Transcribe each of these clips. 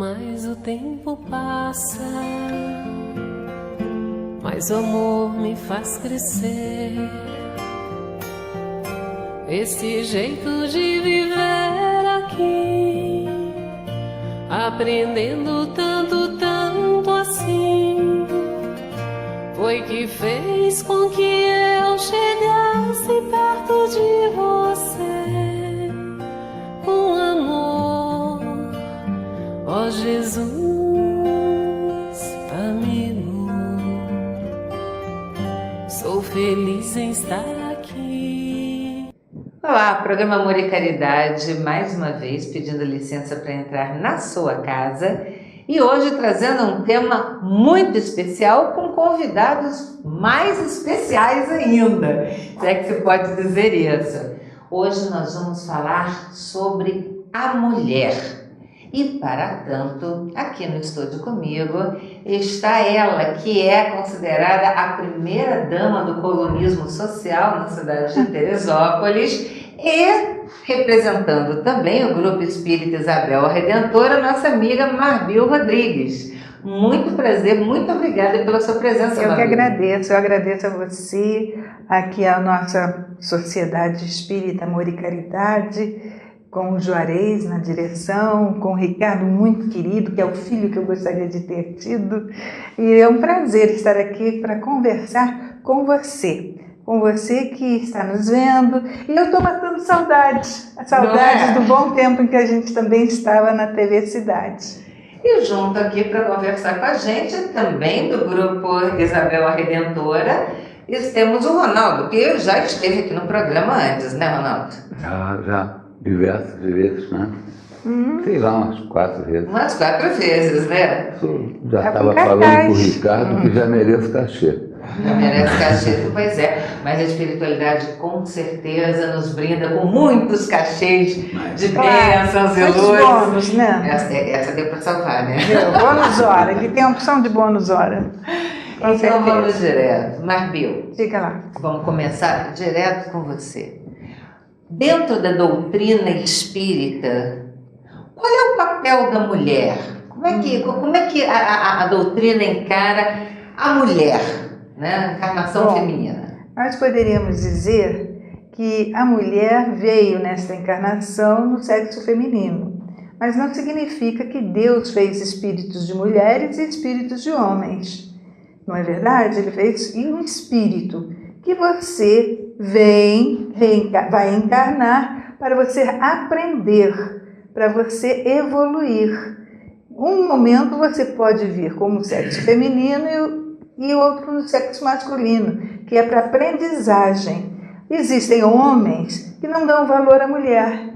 mais o tempo passa, mais o amor me faz crescer. Esse jeito de viver aqui, aprendendo tanto, tanto assim, foi que fez com que eu chegasse perto de você com amor, ó Jesus amigo. Sou feliz em estar aqui. Olá, programa Amor e Caridade, mais uma vez pedindo licença para entrar na sua casa e hoje trazendo um tema muito especial com convidados mais especiais ainda, se é que se pode dizer isso. Hoje nós vamos falar sobre a mulher. E para tanto, aqui no estúdio comigo está ela, que é considerada a primeira dama do colonismo social na cidade de Teresópolis e representando também o Grupo Espírita Isabel a Redentora, nossa amiga Marbil Rodrigues. Muito prazer, muito obrigada pela sua presença, Eu Marbil. que agradeço, eu agradeço a você, aqui a nossa Sociedade Espírita Amor e Caridade, com o Juarez na direção, com o Ricardo muito querido, que é o filho que eu gostaria de ter tido. E é um prazer estar aqui para conversar com você que está nos vendo. E eu estou matando saudades, do bom tempo em que a gente também estava na TV Cidade. E junto aqui para conversar com a gente, também do Grupo Isabel a Redentora, temos o Ronaldo, que já esteve aqui no programa antes, né, Ronaldo? Já. Diversas vezes, né? Sei lá, umas 4 vezes. Umas 4 vezes, né? Já estava falando com o Ricardo que já mereço cachê. Já merece cachê, pois é. Mas a espiritualidade com certeza nos brinda com muitos cachês de bênçãos e luzes. Bônus, né? Essa deu para salvar, né? Bônus hora, que tem a opção de bônus hora. Então vamos direto. Marbil, diga lá. Vamos começar direto com você. Dentro da doutrina espírita, qual é o papel da mulher? Como é que a doutrina encara a mulher, né? A encarnação feminina? Nós poderíamos dizer que a mulher veio nesta encarnação no sexo feminino, mas não significa que Deus fez espíritos de mulheres e espíritos de homens. Não é verdade? Ele fez um espírito que você vai encarnar para você aprender, para você evoluir. Um momento você pode vir como sexo feminino e outro no sexo masculino, que é para aprendizagem. Existem homens que não dão valor à mulher,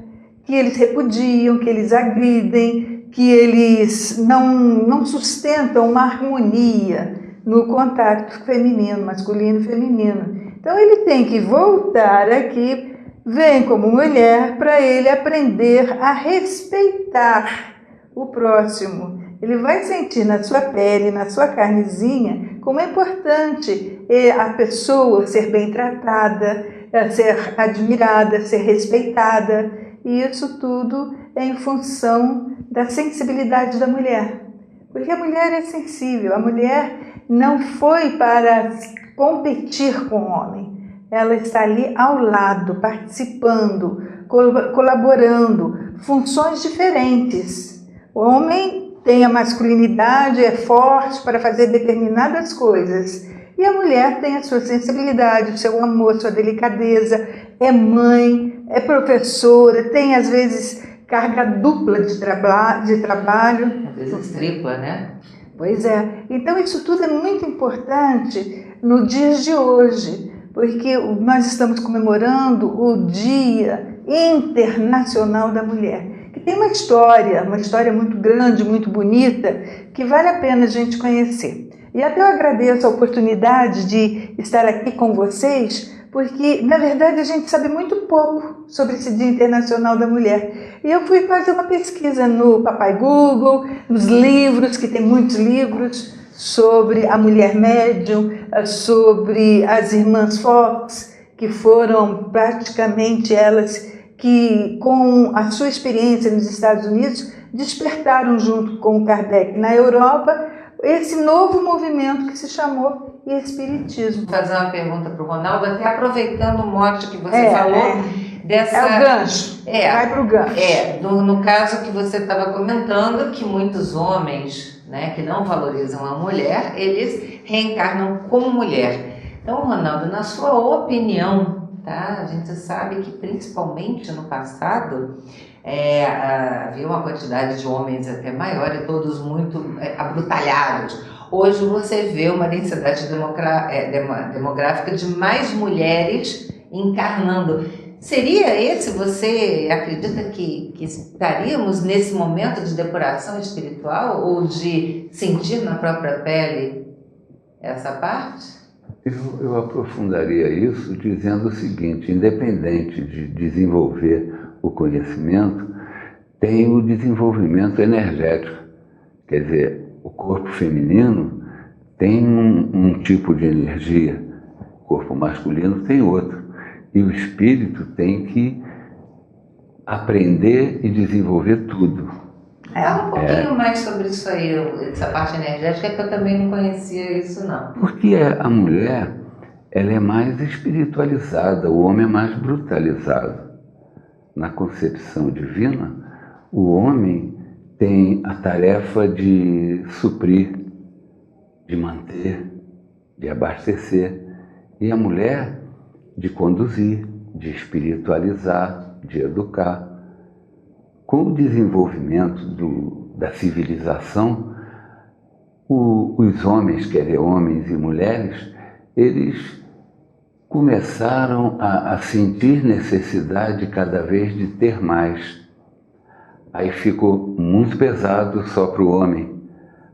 que eles repudiam, que eles agridem, que eles não sustentam uma harmonia no contato feminino, masculino e feminino. Então ele tem que voltar aqui, vem como mulher, para ele aprender a respeitar o próximo. Ele vai sentir na sua pele, na sua carnezinha, como é importante a pessoa ser bem tratada, ser admirada, ser respeitada. E isso tudo é em função da sensibilidade da mulher. Porque a mulher é sensível, a mulher não foi para competir com o homem. Ela está ali ao lado, participando, colaborando, funções diferentes. O homem tem a masculinidade, é forte para fazer determinadas coisas. E a mulher tem a sua sensibilidade, o seu amor, sua delicadeza, é mãe, é professora, tem às vezes carga dupla de trabalho. Às vezes tripla, né? Pois é. Então isso tudo é muito importante no dia de hoje, porque nós estamos comemorando o Dia Internacional da Mulher, que tem uma história muito grande, muito bonita, que vale a pena a gente conhecer. E até eu agradeço a oportunidade de estar aqui com vocês, porque, na verdade, a gente sabe muito pouco sobre esse Dia Internacional da Mulher. E eu fui fazer uma pesquisa no Papai Google, nos livros, que tem muitos livros, sobre a mulher médium, sobre as irmãs Fox, que foram praticamente elas que, com a sua experiência nos Estados Unidos, despertaram junto com Kardec na Europa esse novo movimento que se chamou Espiritismo. Vou fazer uma pergunta para o Ronaldo, até aproveitando o mote que você falou. Dessa... É o gancho, vai para o gancho. No caso que você estava comentando, que muitos homens, né, que não valorizam a mulher, eles reencarnam como mulher. Então, Ronaldo, na sua opinião, tá? A gente sabe que principalmente no passado havia uma quantidade de homens até maior e todos muito abrutalhados. Hoje você vê uma densidade demográfica de mais mulheres encarnando. Seria esse, você acredita que estaríamos nesse momento de depuração espiritual ou de sentir na própria pele essa parte? Eu aprofundaria isso dizendo o seguinte: independente de desenvolver o conhecimento, tem o desenvolvimento energético. Quer dizer, o corpo feminino tem um tipo de energia, o corpo masculino tem outro. E o espírito tem que aprender e desenvolver tudo. Fala um pouquinho mais sobre isso aí, essa parte energética, que eu também não conhecia isso não. Porque a mulher, ela é mais espiritualizada, o homem é mais brutalizado. Na concepção divina, o homem tem a tarefa de suprir, de manter, de abastecer. E a mulher de conduzir, de espiritualizar, de educar. Com o desenvolvimento da civilização, os homens, quer dizer, homens e mulheres, eles começaram a sentir necessidade cada vez de ter mais. Aí ficou muito pesado só para o homem.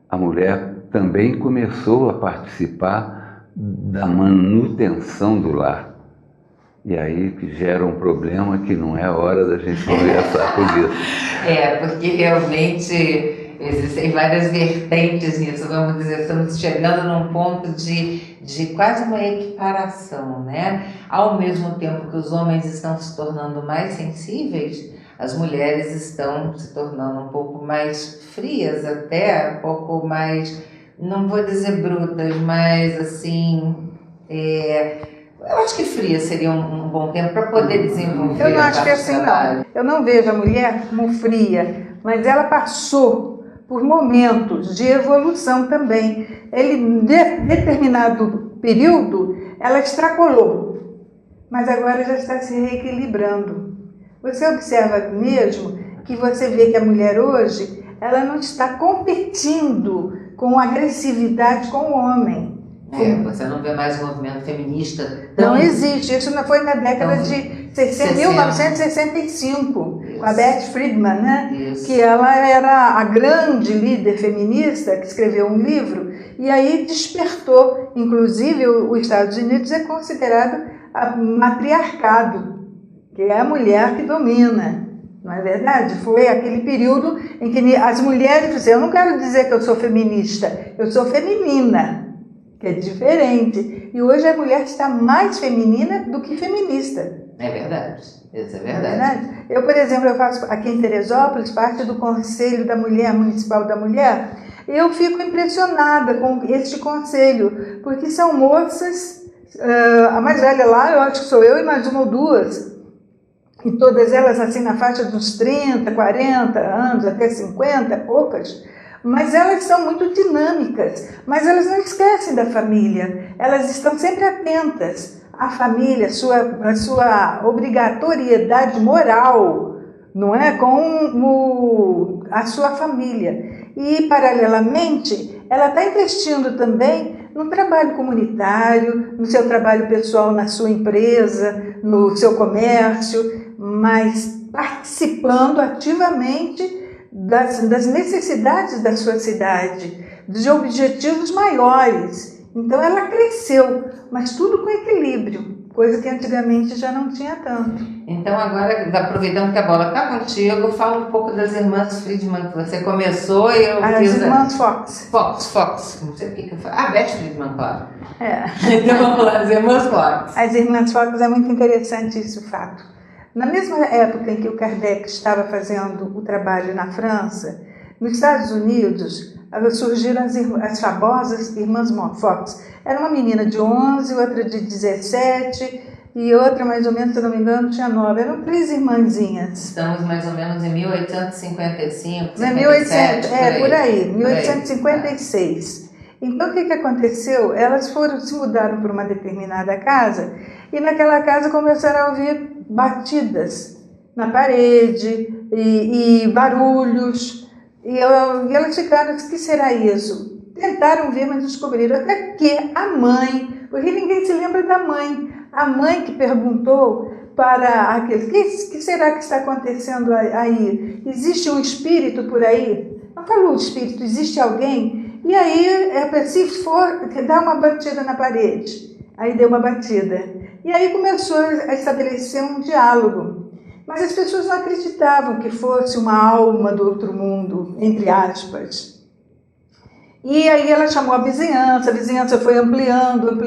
A mulher também começou a participar da manutenção do lar. E aí que gera um problema que não é hora da gente conversar por isso. Porque realmente existem várias vertentes nisso, vamos dizer, estamos chegando num ponto de quase uma equiparação, né? Ao mesmo tempo que os homens estão se tornando mais sensíveis, as mulheres estão se tornando um pouco mais frias, até um pouco mais, não vou dizer brutas, mas assim, eu acho que fria seria um bom tempo para poder desenvolver. Eu não acho que é assim, não. Eu não vejo a mulher como fria, mas ela passou por momentos de evolução também. Em determinado período, ela extrapolou, mas agora já está se reequilibrando. Você observa mesmo que você vê que a mulher hoje, ela não está competindo com agressividade com o homem. Você não vê mais o movimento feminista. Não existe. Isso não foi na década de 1965, com a Beth Friedman, né? Isso. Que ela era a grande líder feminista, que escreveu um livro, e aí despertou. Inclusive, os Estados Unidos é considerado matriarcado, que é a mulher que domina. Não é verdade? Foi aquele período em que as mulheres diziam: eu não quero dizer que eu sou feminista, eu sou feminina, que é diferente. E hoje a mulher está mais feminina do que feminista. É verdade, isso é verdade. É verdade? Eu, por exemplo, eu faço aqui em Teresópolis parte do Conselho da Mulher, Municipal da Mulher. Eu fico impressionada com este conselho, porque são moças, a mais velha lá, eu acho que sou eu e mais uma ou duas, e todas elas assim na faixa dos 30, 40 anos, até 50, poucas. Mas elas são muito dinâmicas, mas elas não esquecem da família, elas estão sempre atentas à família, a sua obrigatoriedade moral, não é? Com a sua família. E, paralelamente, ela está investindo também no trabalho comunitário, no seu trabalho pessoal, na sua empresa, no seu comércio, mas participando ativamente das necessidades da sua cidade, de objetivos maiores. Então ela cresceu, mas tudo com equilíbrio, coisa que antigamente já não tinha tanto. Então agora, aproveitando que a bola está contigo, fala um pouco das irmãs Friedman, que você começou e eu As fiz... irmãs Fox. Fox, não sei o que eu falo. Beth Friedman, claro. É. Então vamos lá, as irmãs Fox. As irmãs Fox é muito interessante esse fato. Na mesma época em que o Kardec estava fazendo o trabalho na França, nos Estados Unidos surgiram as famosas Irmãs Fox. Era uma menina de 11, outra de 17 e outra, mais ou menos, se não me engano, tinha 9. Eram 3 irmãzinhas. Estamos mais ou menos em 1855, 1800, por aí, 1856. Então, o que aconteceu? Elas se mudaram para uma determinada casa e naquela casa começaram a ouvir batidas na parede e barulhos. E elas ficaram, o que será isso? Tentaram ver, mas descobriram até que a mãe, porque ninguém se lembra da mãe, a mãe que perguntou para aquele, o que será que está acontecendo aí? Existe um espírito por aí? Não falou espírito, existe alguém? E aí, se for, dá uma batida na parede. Aí deu uma batida. E aí começou a estabelecer um diálogo. Mas as pessoas não acreditavam que fosse uma alma do outro mundo, entre aspas. E aí ela chamou a vizinhança foi ampliando.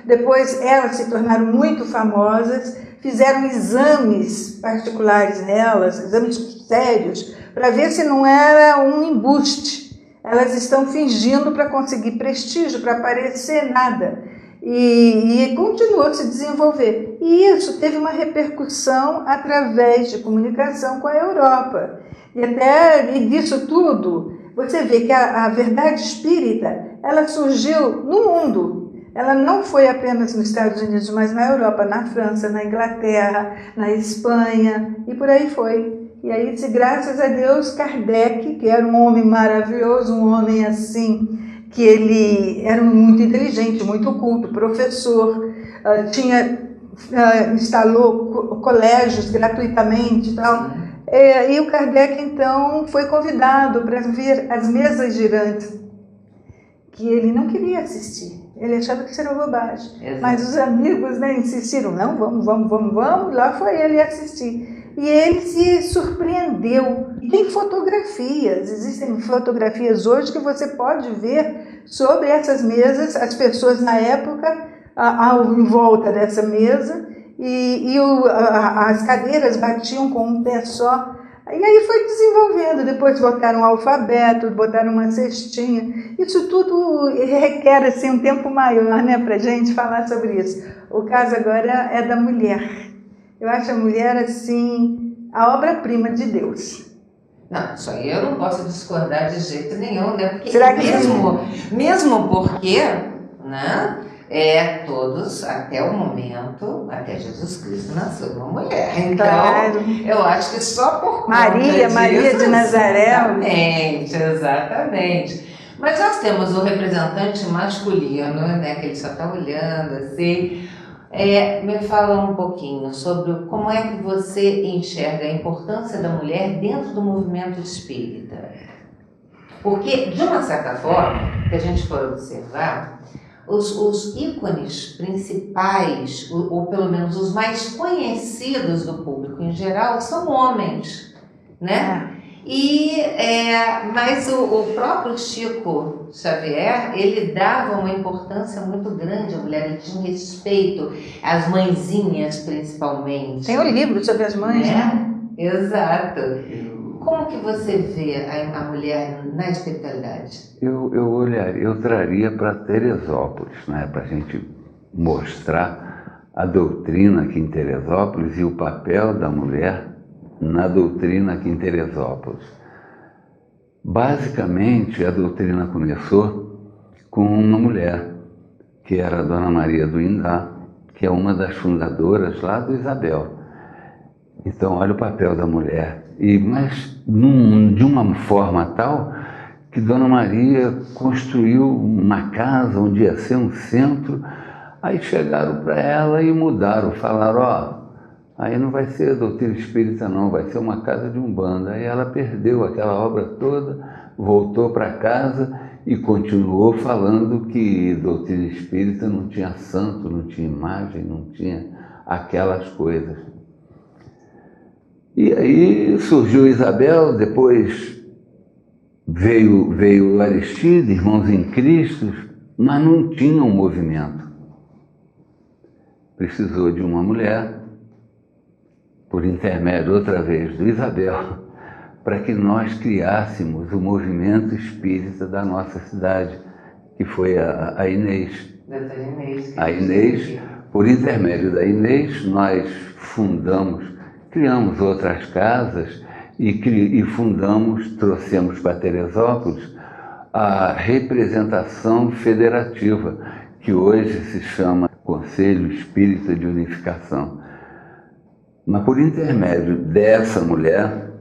Depois elas se tornaram muito famosas, fizeram exames particulares nelas, exames sérios, para ver se não era um embuste. Elas estão fingindo para conseguir prestígio, para aparecer nada. E continuou a se desenvolver. E isso teve uma repercussão através de comunicação com a Europa. E disso tudo, você vê que a verdade espírita, ela surgiu no mundo. Ela não foi apenas nos Estados Unidos, mas na Europa, na França, na Inglaterra, na Espanha, e por aí foi. E aí, graças a Deus, Kardec, que era um homem maravilhoso, um homem assim, que ele era muito inteligente, muito culto, professor, instalou colégios gratuitamente e tal. E o Kardec, então, foi convidado para ver as mesas girantes, que ele não queria assistir. Ele achava que isso era bobagem. Exato. Mas os amigos, né, insistiram, não, vamos. Lá foi ele assistir. E ele se surpreendeu. Tem fotografias, existem fotografias hoje que você pode ver sobre essas mesas, as pessoas na época, em volta dessa mesa, as cadeiras batiam com um pé só. E aí foi desenvolvendo, depois botaram um alfabeto, botaram uma cestinha. Isso tudo requer assim, um tempo maior, né, para a gente falar sobre isso. O caso agora é da mulher. Eu acho a mulher, assim, a obra-prima de Deus. Não, isso aí eu não posso discordar de jeito nenhum, né? Porque será que mesmo porque, né? Todos, até o momento, até Jesus Cristo nasceu uma mulher. Então, claro. Eu acho que só por conta Maria de Nazaré. Exatamente. Mas nós temos o representante masculino, né? Que ele só está olhando assim. Me fala um pouquinho sobre como é que você enxerga a importância da mulher dentro do movimento espírita. Porque, de uma certa forma, que a gente for observar, os ícones principais, ou pelo menos os mais conhecidos do público em geral, são homens, né? Mas o próprio Chico Xavier, ele dava uma importância muito grande à mulher, ele tinha um respeito, às mãezinhas principalmente. Tem um livro sobre as mães, né? Exato. Como que você vê a mulher na espiritualidade? Eu traria para Teresópolis, né, para a gente mostrar a doutrina aqui em Teresópolis e o papel da mulher na doutrina aqui em Teresópolis. Basicamente, a doutrina começou com uma mulher, que era a Dona Maria do Indá, que é uma das fundadoras lá do Isabel. Então, olha o papel da mulher. Mas de uma forma tal que Dona Maria construiu uma casa onde ia ser um centro. Aí chegaram para ela e mudaram, falaram, aí não vai ser doutrina espírita não, vai ser uma casa de umbanda. Aí ela perdeu aquela obra toda, voltou para casa e continuou falando que doutrina espírita não tinha santo, não tinha imagem, não tinha aquelas coisas. E aí surgiu Isabel, depois veio Aristide, Irmãos em Cristo, mas não tinha um movimento. Precisou de uma mulher por intermédio, outra vez, do Isabel, para que nós criássemos o movimento espírita da nossa cidade, que foi a Inês. Doutora Inês. A Inês, por intermédio da Inês, nós criamos outras casas e trouxemos para Teresópolis a representação federativa, que hoje se chama Conselho Espírita de Unificação. Mas por intermédio dessa mulher,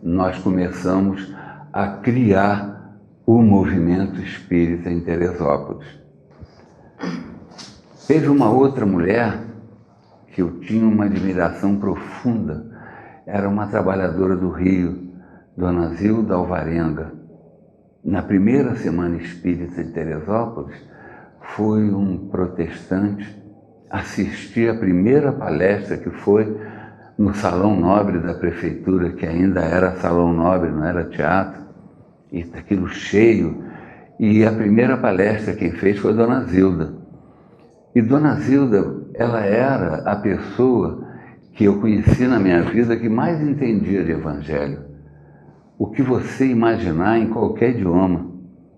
nós começamos a criar o movimento espírita em Teresópolis. Teve uma outra mulher que eu tinha uma admiração profunda, era uma trabalhadora do Rio, Dona Zilda Alvarenga. Na primeira semana espírita de Teresópolis, foi um protestante assistir a primeira palestra, que foi no Salão Nobre da Prefeitura, que ainda era Salão Nobre, não era teatro, e aquilo cheio. E a primeira palestra quem fez foi Dona Zilda. E Dona Zilda, ela era a pessoa que eu conheci na minha vida que mais entendia de Evangelho. O que você imaginar em qualquer idioma,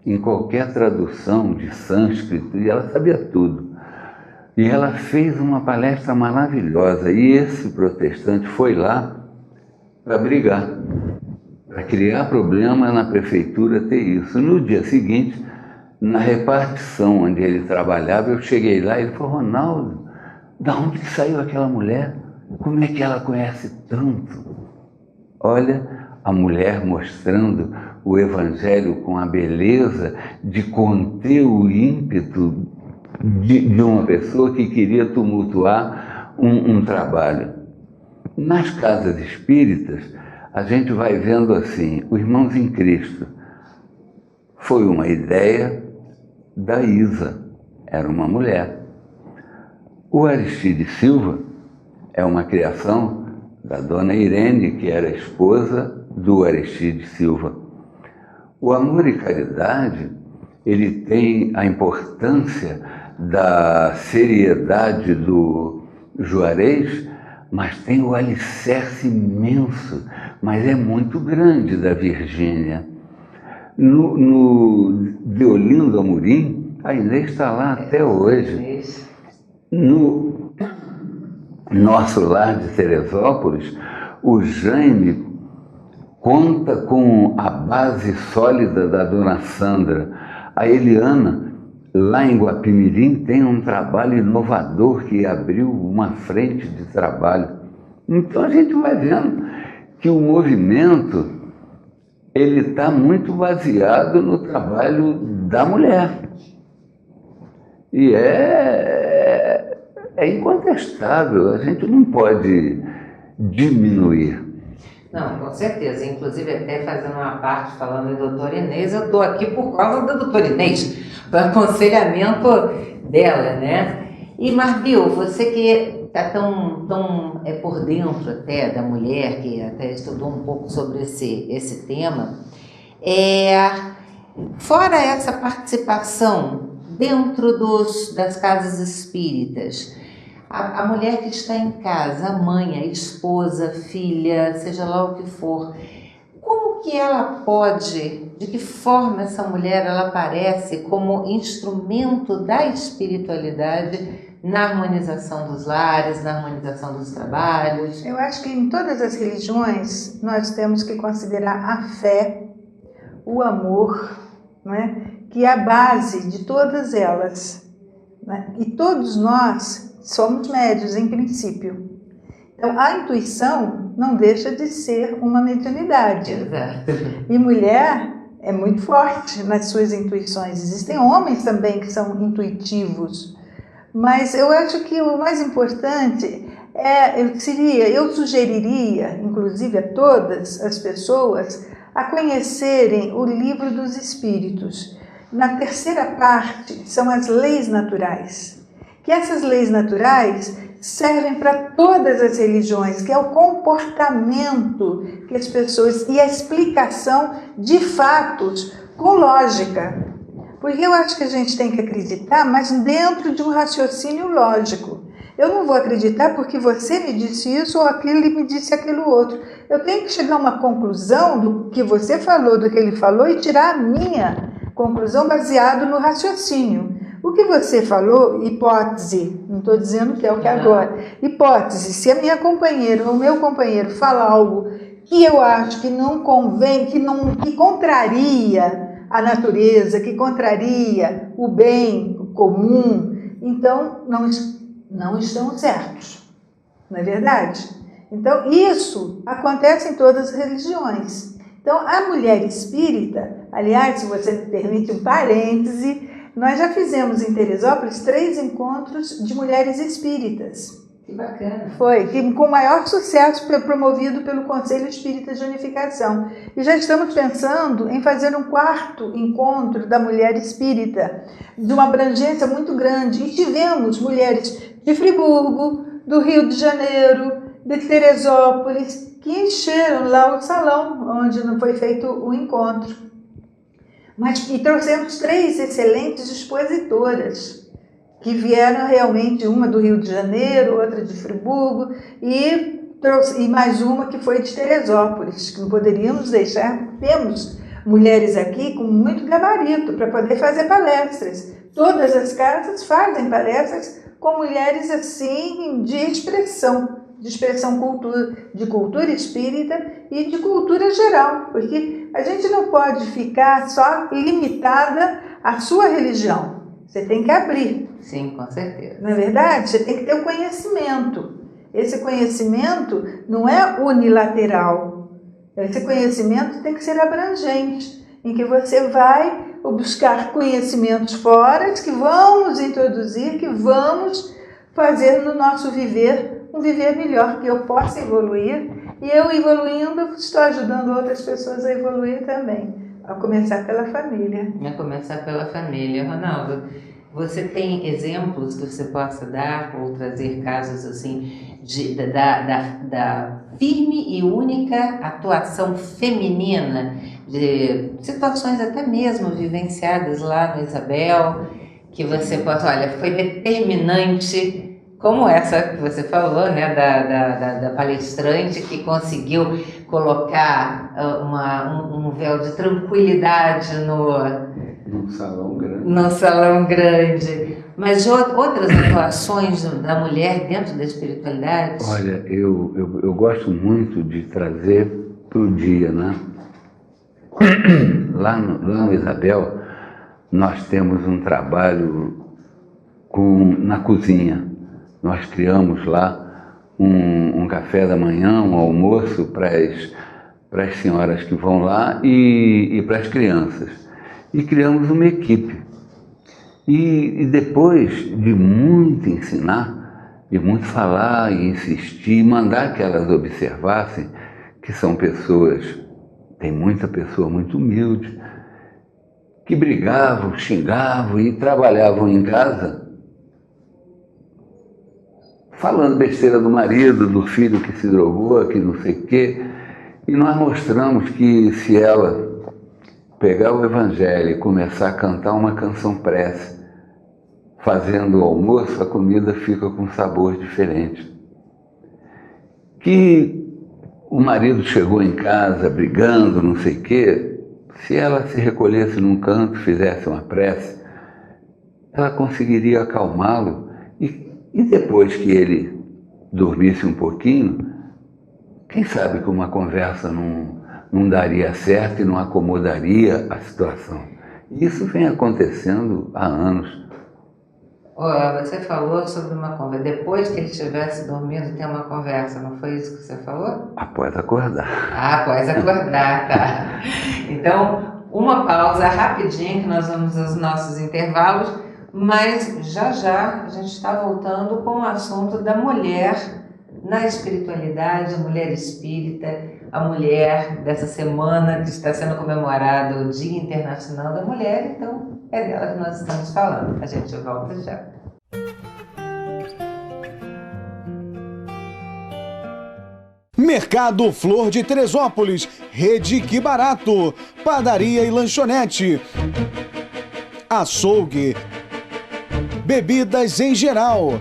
em qualquer tradução de sânscrito, e ela sabia tudo. E ela fez uma palestra maravilhosa, e esse protestante foi lá para brigar, para criar problema na prefeitura ter isso. No dia seguinte, na repartição onde ele trabalhava, eu cheguei lá e ele falou: Ronaldo, de onde que saiu aquela mulher? Como é que ela conhece tanto? Olha, a mulher mostrando o Evangelho com a beleza de conter o ímpeto de uma pessoa que queria tumultuar um trabalho. Nas casas espíritas, a gente vai vendo assim, o Irmãos em Cristo foi uma ideia da Isa, era uma mulher. O Aristide Silva é uma criação da Dona Irene, que era esposa do Aristide Silva. O Amor e Caridade, ele tem a importância da seriedade do Juarez, mas tem o alicerce imenso, mas é muito grande, da Virgínia. No Deolindo Amorim, a Inês está lá até hoje. No nosso lar de Teresópolis, o Jaime conta com a base sólida da Dona Sandra. A Eliana, lá em Guapimirim, tem um trabalho inovador que abriu uma frente de trabalho. Então a gente vai vendo que o movimento ele está muito baseado no trabalho da mulher. E é incontestável, a gente não pode diminuir. Não, com certeza. Inclusive, até fazendo uma parte falando da doutora Inês, eu estou aqui por causa da doutora Inês, para aconselhamento dela, né? E, Marbil, você que está tão por dentro até da mulher, que até estudou um pouco sobre esse tema, fora essa participação dentro das casas espíritas, a mulher que está em casa, a mãe, a esposa, filha, seja lá o que for, como que ela pode, de que forma essa mulher ela aparece como instrumento da espiritualidade na harmonização dos lares, na harmonização dos trabalhos? Eu acho que em todas as religiões nós temos que considerar a fé, o amor, não é? Que é a base de todas elas, né? E todos nós somos médios, em princípio. Então, a intuição não deixa de ser uma mediunidade. Exato. E mulher é muito forte nas suas intuições. Existem homens também que são intuitivos. Mas eu acho que o mais importante eu sugeriria, inclusive a todas as pessoas, a conhecerem o Livro dos Espíritos. Na terceira parte são as leis naturais. Que essas leis naturais servem para todas as religiões, que é o comportamento que as pessoas e a explicação de fatos com lógica. Porque eu acho que a gente tem que acreditar, mas dentro de um raciocínio lógico. Eu não vou acreditar porque você me disse isso ou aquele me disse aquilo outro. Eu tenho que chegar a uma conclusão do que você falou, do que ele falou, e tirar a minha conclusão baseado no raciocínio. O que você falou, hipótese, não estou dizendo que é o que é agora, hipótese, se a minha companheira ou o meu companheiro fala algo que eu acho que não convém, que contraria a natureza, que contraria o bem comum, então não estão certos, não é verdade? Então isso acontece em todas as religiões. Então a mulher espírita, aliás, se você me permite um parêntese, nós já fizemos em Teresópolis 3 encontros de mulheres espíritas. Que bacana. Foi, com maior sucesso, promovido pelo Conselho Espírita de Unificação. E já estamos pensando em fazer um 4º encontro da mulher espírita, de uma abrangência muito grande. E tivemos mulheres de Friburgo, do Rio de Janeiro, de Teresópolis, que encheram lá o salão onde não foi feito o encontro. E trouxemos 3 excelentes expositoras, que vieram realmente, uma do Rio de Janeiro, outra de Friburgo, e mais uma que foi de Teresópolis, que não poderíamos deixar, porque temos mulheres aqui com muito gabarito para poder fazer palestras. Todas as casas fazem palestras com mulheres assim de expressão de cultura espírita e de cultura geral, porque a gente não pode ficar só limitada à sua religião. Você tem que abrir. Sim, com certeza. Não é verdade? Você tem que ter o conhecimento. Esse conhecimento não é unilateral. Esse conhecimento tem que ser abrangente, em que você vai buscar conhecimentos fora que vamos introduzir, que vamos fazer no nosso viver um viver melhor, que eu possa evoluir, e eu evoluindo estou ajudando outras pessoas a evoluir também, a começar pela família. A começar pela família. Ronaldo, você tem exemplos que você possa dar ou trazer casos assim da firme e única atuação feminina, de situações até mesmo vivenciadas lá no Isabel, que você possa, olha, foi determinante, como essa que você falou, né, da palestrante que conseguiu colocar um véu de tranquilidade num salão grande. Mas outras atuações da mulher dentro da espiritualidade? Olha, eu gosto muito de trazer para o dia, né? Lá no Isabel, nós temos um trabalho na cozinha. Nós criamos lá um café da manhã, um almoço para as senhoras que vão lá e para as crianças. E criamos uma equipe. E depois de muito ensinar, de muito falar e insistir, mandar que elas observassem que são pessoas, tem muita pessoa muito humilde, que brigavam, xingavam e trabalhavam em casa, falando besteira do marido, do filho que se drogou, que não sei o quê. E nós mostramos que se ela pegar o Evangelho e começar a cantar uma canção prece, fazendo o almoço, a comida fica com sabor diferente. Que o marido chegou em casa brigando, não sei o quê, se ela se recolhesse num canto, fizesse uma prece, ela conseguiria acalmá-lo. E depois que ele dormisse um pouquinho, quem sabe que uma conversa não daria certo e não acomodaria a situação. Isso vem acontecendo há anos. Você falou sobre uma conversa. Depois que ele estivesse dormindo, tem uma conversa, não foi isso que você falou? Após acordar. Após acordar, tá. Então, uma pausa rapidinho, que nós vamos aos nossos intervalos. Mas já a gente está voltando com o assunto da mulher na espiritualidade, a mulher espírita, a mulher dessa semana que está sendo comemorado o Dia Internacional da Mulher, então é dela que nós estamos falando. A gente volta já. Mercado Flor de Teresópolis, Rede Que Barato, Padaria e Lanchonete, Açougue, bebidas em geral,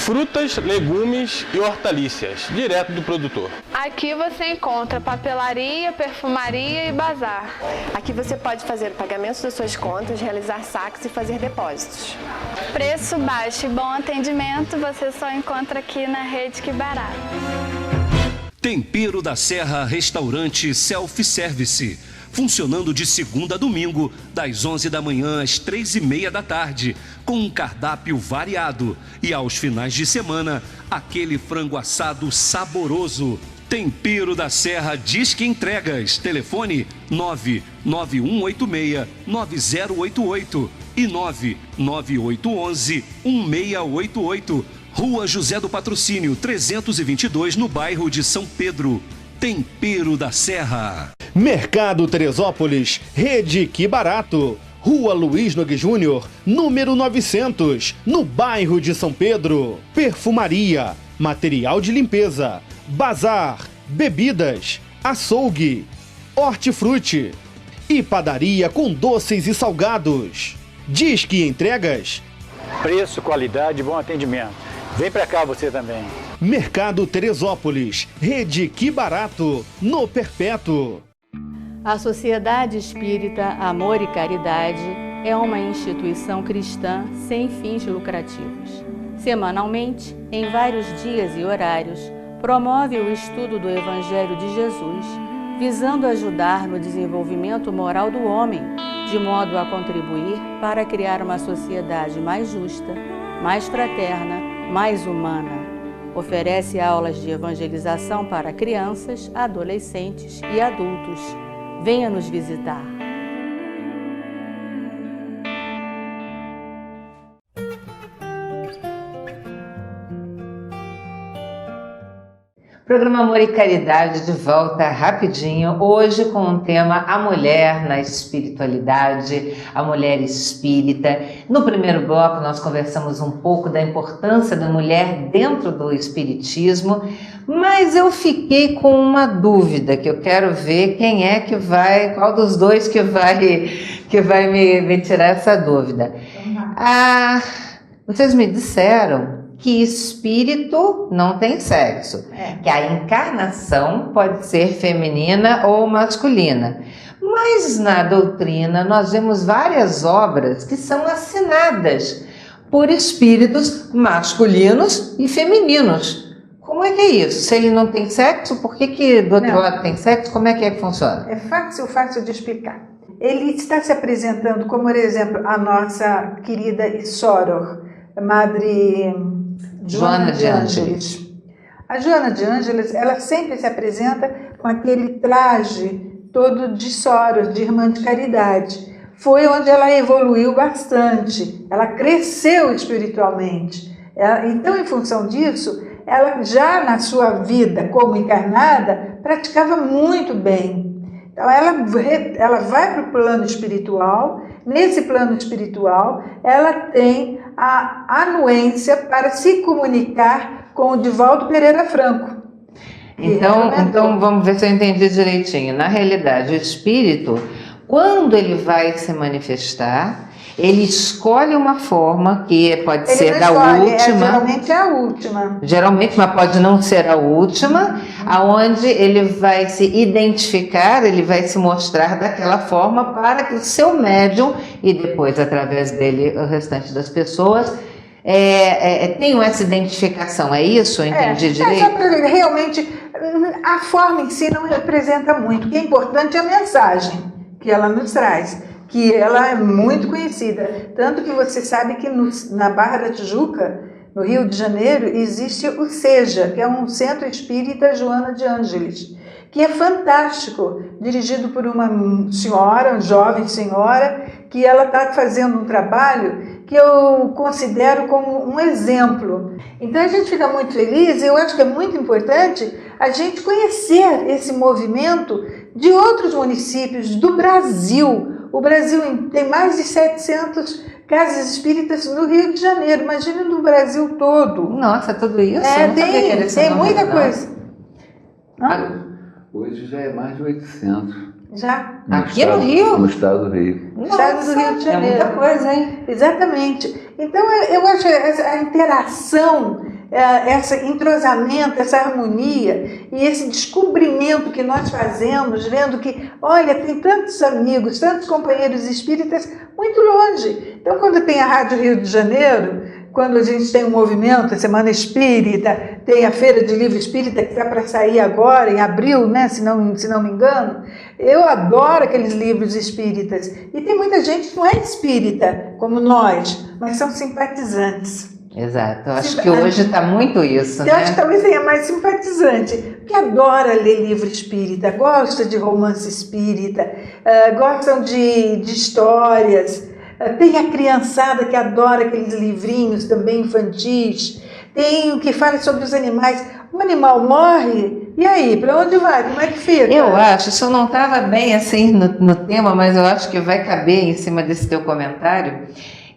frutas, legumes e hortaliças, direto do produtor. Aqui você encontra papelaria, perfumaria e bazar. Aqui você pode fazer o pagamento das suas contas, realizar saques e fazer depósitos. Preço baixo e bom atendimento você só encontra aqui na Rede Que Barato. Tempero da Serra Restaurante Self-Service. Funcionando de segunda a domingo, das 11 da manhã às 3h30 da tarde, com um cardápio variado. E aos finais de semana, aquele frango assado saboroso. Tempero da Serra Disque Entregas. Telefone 99186-9088 e 99811-1688. Rua José do Patrocínio, 322, no bairro de São Pedro. Tempero da Serra. Mercado Teresópolis, Rede Que Barato. Rua Luiz Nogue Júnior, número 900, no bairro de São Pedro. Perfumaria, material de limpeza, bazar, bebidas, açougue, hortifruti e padaria com doces e salgados. Disque Entregas. Preço, qualidade e bom atendimento. Vem pra cá você também. Mercado Teresópolis, Rede Que Barato, no Perpétuo. A Sociedade Espírita Amor e Caridade é uma instituição cristã sem fins lucrativos. Semanalmente, em vários dias e horários, promove o estudo do Evangelho de Jesus, visando ajudar no desenvolvimento moral do homem, de modo a contribuir para criar uma sociedade mais justa, mais fraterna, mais humana. Oferece aulas de evangelização para crianças, adolescentes e adultos. Venha nos visitar. Programa Amor e Caridade de volta rapidinho, hoje com o tema A Mulher na Espiritualidade, a Mulher Espírita. No primeiro bloco nós conversamos um pouco da importância da mulher dentro do Espiritismo, mas eu fiquei com uma dúvida que eu quero ver quem é que vai, qual dos dois que vai me tirar essa dúvida. Vocês me disseram que espírito não tem sexo, que a encarnação pode ser feminina ou masculina. Mas na doutrina nós vemos várias obras que são assinadas por espíritos masculinos e femininos. Como é que é isso? Se ele não tem sexo, por que do outro lado tem sexo? Como é que funciona? É fácil de explicar. Ele está se apresentando como, por exemplo, a nossa querida Soror, Madre Joana de Ângeles. A Joana de Ângeles, ela sempre se apresenta com aquele traje todo de Soror, de irmã de caridade. Foi onde ela evoluiu bastante, ela cresceu espiritualmente. Então, em função disso, ela já na sua vida como encarnada, praticava muito bem. Então, ela vai para o plano espiritual. Nesse plano espiritual, ela tem a anuência para se comunicar com o Divaldo Pereira Franco. Então vamos ver se eu entendi direitinho. Na realidade, o espírito, quando ele vai se manifestar, ele escolhe uma forma que pode ser da última. Geralmente é a última. Geralmente, mas pode não ser a última, aonde ele vai se identificar, ele vai se mostrar daquela forma para que o seu médium, e depois através dele o restante das pessoas, tenham essa identificação. É isso? Eu entendi direito? Realmente, a forma em si não representa muito. O que é importante é a mensagem que ela nos traz, que ela é muito conhecida. Tanto que você sabe que na Barra da Tijuca, no Rio de Janeiro, existe o SEJA, que é um Centro Espírita Joana de Ângeles, que é fantástico, dirigido por uma senhora, uma jovem senhora, que ela está fazendo um trabalho que eu considero como um exemplo. Então a gente fica muito feliz, e eu acho que é muito importante a gente conhecer esse movimento de outros municípios do Brasil. O Brasil tem mais de 700 casas espíritas no Rio de Janeiro, imagina no Brasil todo. Nossa, tudo isso? Tem muita coisa. Hoje já é mais de 800. Já? Aqui no Rio? No estado do Rio. No estado do Rio de Janeiro. É muita coisa, hein? Exatamente. Então eu acho a interação esse entrosamento, essa harmonia e esse descobrimento que nós fazemos, vendo que, olha, tem tantos amigos, tantos companheiros espíritas muito longe. Então, quando tem a Rádio Rio de Janeiro, quando a gente tem um movimento, a Semana Espírita, tem a Feira de Livro Espírita que está para sair agora, em abril, né, se não me engano, eu adoro aqueles livros espíritas. E tem muita gente que não é espírita, como nós, mas são simpatizantes. Exato, eu acho que hoje está muito isso, eu né? acho que talvez tenha mais simpatizante, que adora ler livro espírita, gosta de romance espírita, gostam de histórias, tem a criançada que adora aqueles livrinhos também infantis, tem o que fala sobre os animais. Um animal morre, e aí, para onde vai? Como é que fica? Eu acho, isso não estava bem assim no tema, mas eu acho que vai caber em cima desse teu comentário,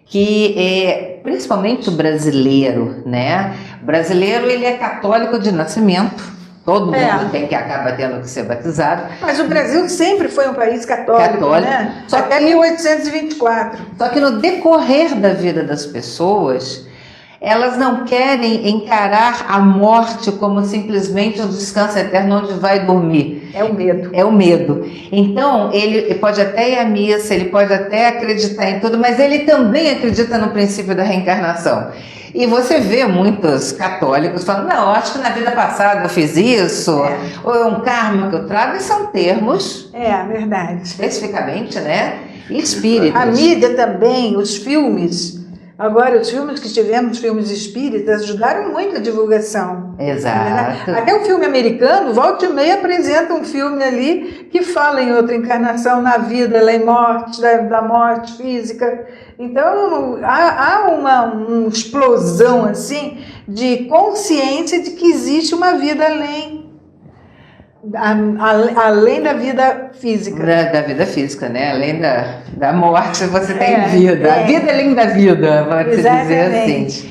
que principalmente o brasileiro, né? O brasileiro, ele é católico de nascimento, todo mundo tem que acaba tendo que ser batizado. Mas o Brasil sempre foi um país católico. Né? Só até 1824. Só que no decorrer da vida das pessoas, elas não querem encarar a morte como simplesmente um descanso eterno onde vai dormir. É o medo. É o medo. Então, ele pode até ir à missa, ele pode até acreditar em tudo, mas ele também acredita no princípio da reencarnação. E você vê muitos católicos falando, não, acho que na vida passada eu fiz isso, ou é um karma que eu trago, e são termos... verdade. Especificamente, né? Espíritas. A mídia também, os filmes... Agora, os filmes que tivemos, filmes espíritas, ajudaram muito a divulgação. Exato. Até o filme americano, volta e meia, apresenta um filme ali que fala em outra encarnação, na vida, lá em morte, da morte física. Então, há uma explosão, assim, de consciência de que existe uma vida além da vida física. Da vida física, né? Além da morte, você tem vida. A vida além da vida, pode-se dizer assim.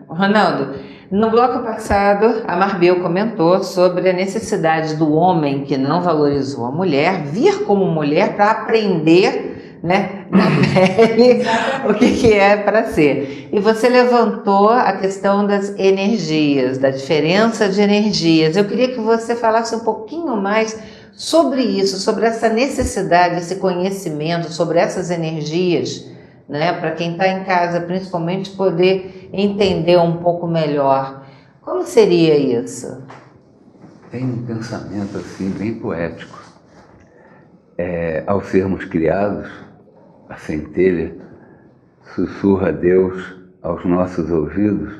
Ronaldo, no bloco passado, a Marbel comentou sobre a necessidade do homem que não valorizou a mulher vir como mulher para aprender, né, na pele o que é para ser. E você levantou a questão das energias, da diferença de energias. Eu queria que você falasse um pouquinho mais sobre isso, sobre essa necessidade, esse conhecimento, sobre essas energias, né, para quem está em casa, principalmente, poder entender um pouco melhor. Como seria isso? Tem um pensamento assim bem poético. Ao sermos criados, a centelha sussurra a Deus aos nossos ouvidos: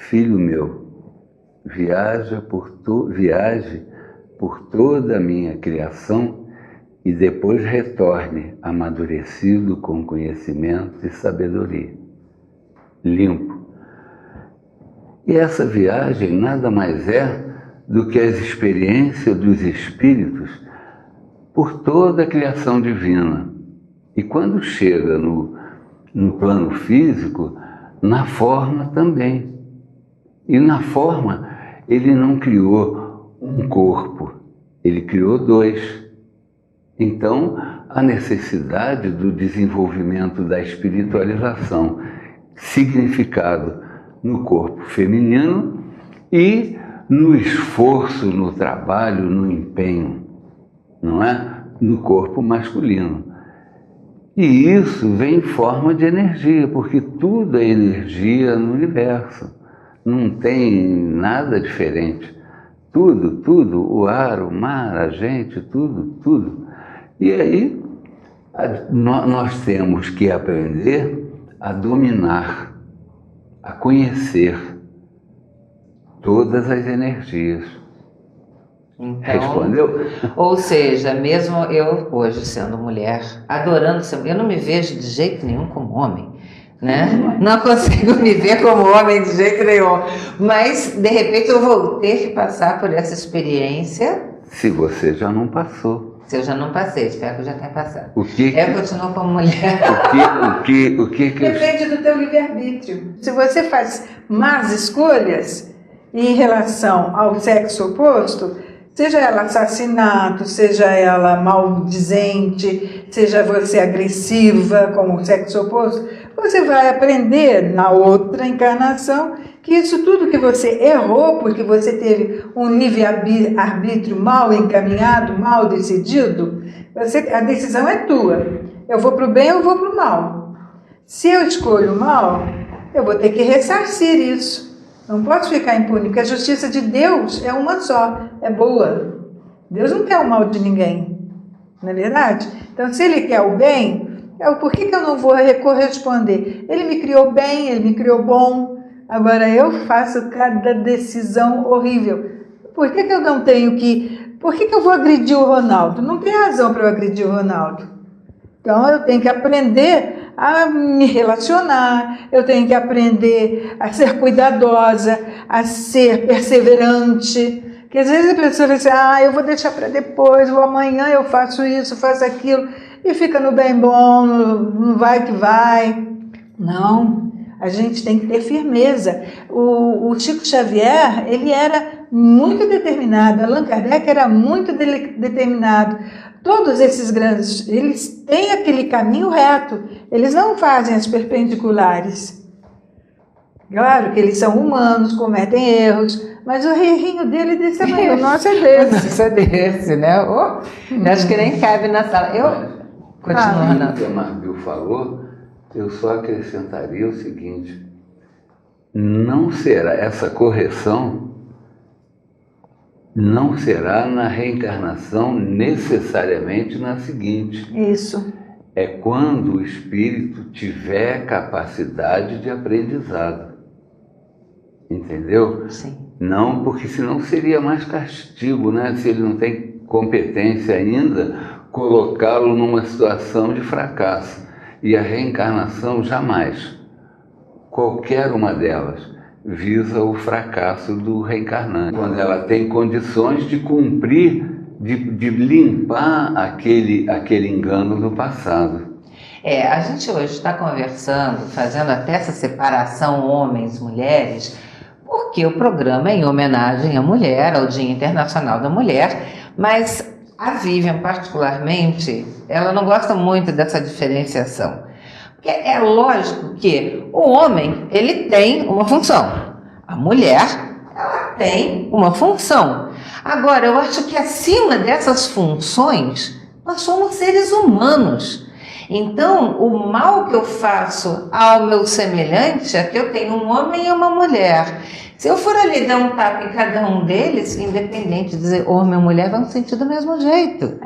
filho meu, viaje por toda a minha criação e depois retorne amadurecido com conhecimento e sabedoria, limpo. E essa viagem nada mais é do que as experiências dos espíritos por toda a criação divina. E quando chega no plano físico, na forma também. E na forma, ele não criou um corpo, ele criou dois. Então, a necessidade do desenvolvimento da espiritualização, significado no corpo feminino e no esforço, no trabalho, no empenho, não é? No corpo masculino. E isso vem em forma de energia, porque tudo é energia no universo. Não tem nada diferente. Tudo, o ar, o mar, a gente, tudo. E aí, nós temos que aprender a dominar, a conhecer todas as energias. Então, respondeu? Ou seja, mesmo eu hoje sendo mulher, adorando ser mulher, eu não me vejo de jeito nenhum como homem, né? Não consigo me ver como homem de jeito nenhum. Mas, de repente, eu vou ter que passar por essa experiência. Se você já não passou. Se eu já não passei, espero que eu já tenha passado. Eu continuo como mulher. Depende do teu livre-arbítrio. Se você faz más escolhas em relação ao sexo oposto, seja ela assassinato, seja ela maldizente, seja você agressiva como o sexo oposto, você vai aprender na outra encarnação que isso tudo que você errou, porque você teve um livre-arbítrio mal encaminhado, mal decidido, a decisão é tua. Eu vou para o bem ou vou para o mal. Se eu escolho o mal, eu vou ter que ressarcir isso. Não posso ficar impune, porque a justiça de Deus é uma só, é boa. Deus não quer o mal de ninguém, não é verdade? Então, se Ele quer o bem, por que eu não vou corresponder? Ele me criou bem, Ele me criou bom, agora eu faço cada decisão horrível. Por que eu não tenho que... Por que eu vou agredir o Ronaldo? Não tem razão para eu agredir o Ronaldo. Então, eu tenho que aprender a me relacionar, eu tenho que aprender a ser cuidadosa, a ser perseverante. Porque às vezes a pessoa vai dizer, eu vou deixar para depois, ou amanhã eu faço isso, faço aquilo, e fica no bem bom, não vai que vai. Não, a gente tem que ter firmeza. O Chico Xavier, ele era muito determinado, Allan Kardec era muito determinado. Todos esses grandes, eles têm aquele caminho reto, eles não fazem as perpendiculares. Claro que eles são humanos, cometem erros, mas o errinho dele desse tamanho, o nosso é desse. Isso é desse, né? Acho que nem cabe na sala. Continuando. O que a Marbil falou, eu só acrescentaria o seguinte, não será essa correção... não será na reencarnação necessariamente na seguinte. Isso. É quando o espírito tiver capacidade de aprendizado. Entendeu? Sim. Não, porque senão seria mais castigo, né? Se ele não tem competência ainda, colocá-lo numa situação de fracasso. E a reencarnação jamais. Qualquer uma delas visa o fracasso do reencarnante, quando ela tem condições de cumprir, de limpar aquele engano do passado. A gente hoje está conversando, fazendo até essa separação homens-mulheres, porque o programa é em homenagem à mulher, ao Dia Internacional da Mulher, mas a Vivian, particularmente, ela não gosta muito dessa diferenciação. Porque é lógico que o homem, ele tem uma função. A mulher, ela tem uma função. Agora, eu acho que acima dessas funções, nós somos seres humanos. Então, o mal que eu faço ao meu semelhante é que eu tenho um homem e uma mulher. Se eu for ali dar um tapa em cada um deles, independente de dizer homem ou mulher, vão sentir do mesmo jeito.